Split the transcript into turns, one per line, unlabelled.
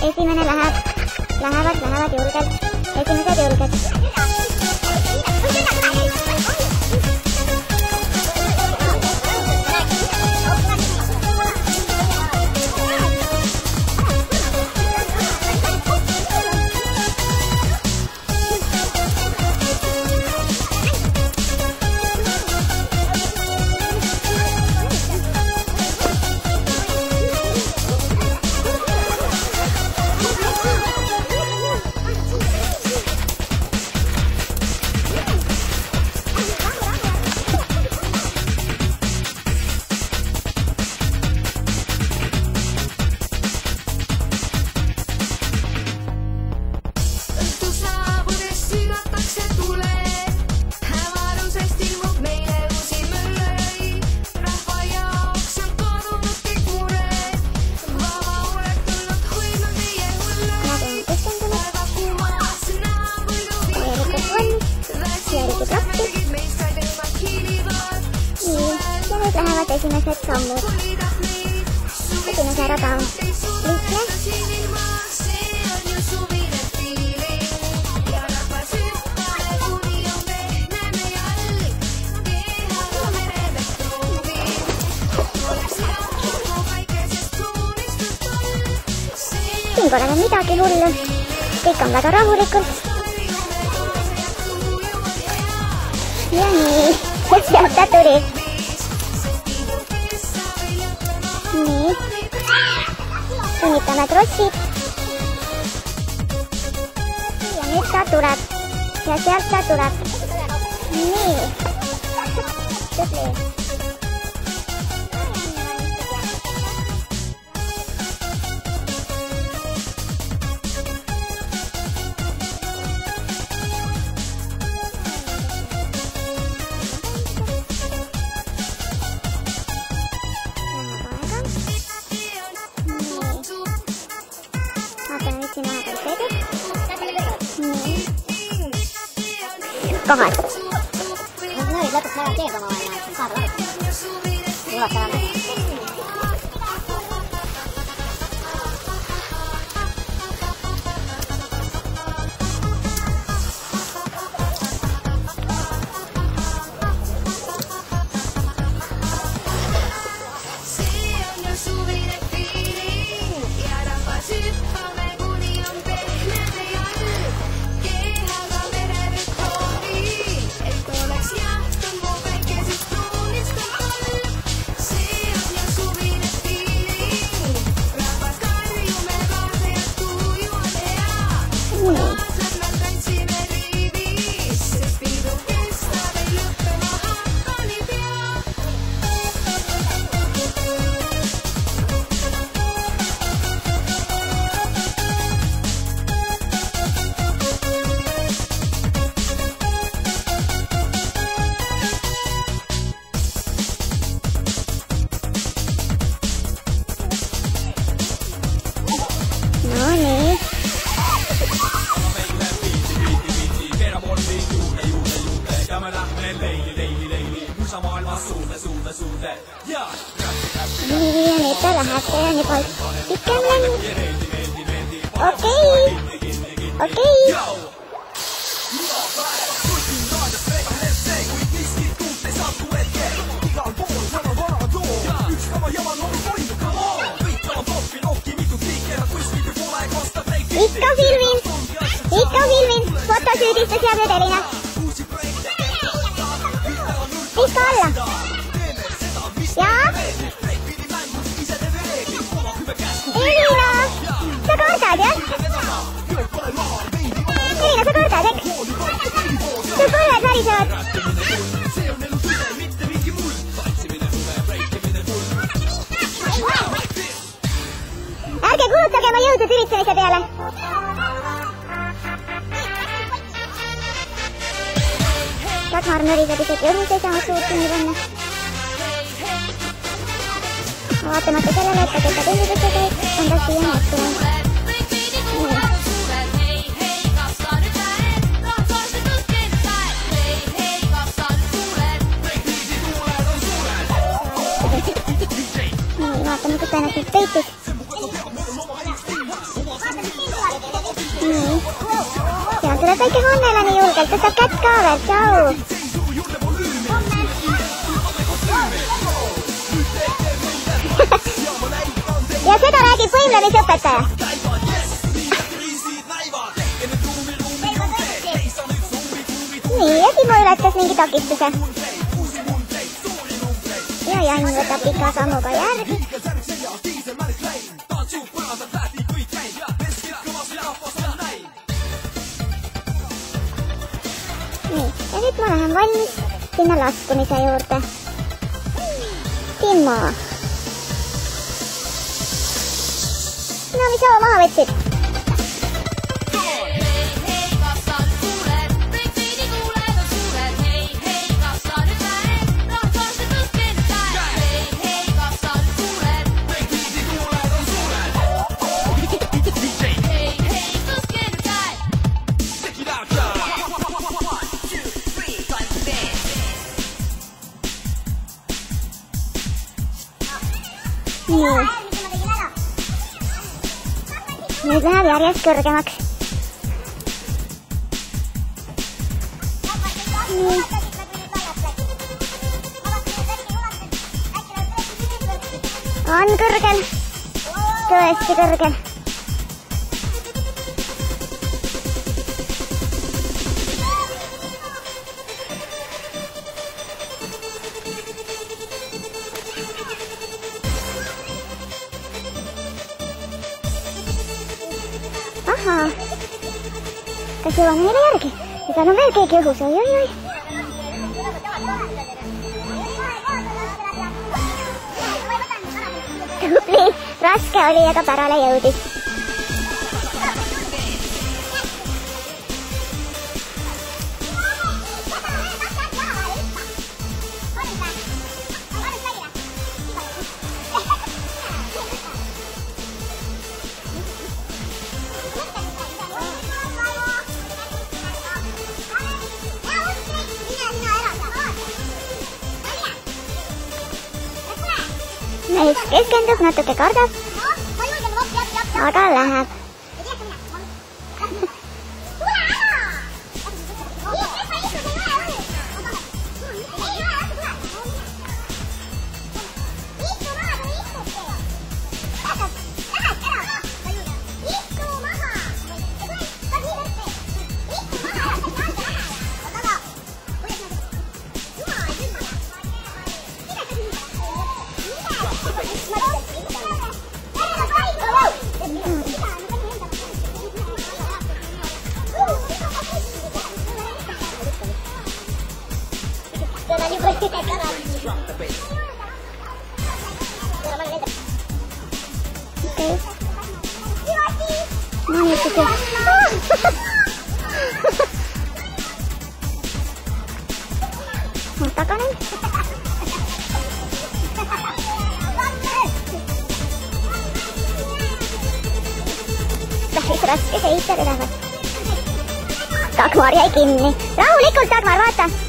Esimene lähevad julgelt, esimesed julged. Lähevad esimesed sammud. Esimese rada on lihtne. Siin pole midagi hullu. Kõik on väga rahulikult. Ja nii, sealt ta tuli. Nii, sunnitame krossid ja nüüd ta tuleb ja sealt ta tuleb. Nii, tubli. Kohad.
Nüüd lõpuks ära keeldama vaja, et saada lahti. Juhatavame.
Nii, nüüd ta läheb, see on juba pikem läinud. Okei. pedofilmin, fotosüüdistus ja vedeline. Viska alla. Jaa? Elina, sa kardad, jah? Elina, sa kardad, eks? Sul põlved värisevad. Ärge kulutage oma jõudu tülitsemise peale. Dagmar nõriseb isegi õhus ei saa suurt kinni panna. Vaatamata sellele, et ta keda tundidesse käib, on ta siiani õhtunud. Nii, vaatame, kus ta ennast nüüd peitis. Nii, seal tuleb väike Hannela nii julgelt, tõstab kätt ka veel, tšau! Ja seda räägib võimlemisõpetaja. Nii, ja Timo ületas mingi takistuse. Ja Jan võtab pika sammuga järgi. Nii, ja nüüd ma lähen valmis sinna laskumise juurde. Timo. No mis sa maha võtsid? Nii. Nüüd läheb järjest kõrgemaks. Nii. On kõrgel. Tõesti kõrgel. Ahaa. Kas jõuame neile järgi? Ja seal on veel keegi õhus, oi. Tubli, raske oli, aga pärale jõudis. Mees keskendub, natuke kardab, aga läheb. No niin, sitten. Mun takainen. Lähis raske seista elämät. Dagmar jäi kinni. Rahulikult, Dagmar, vaata.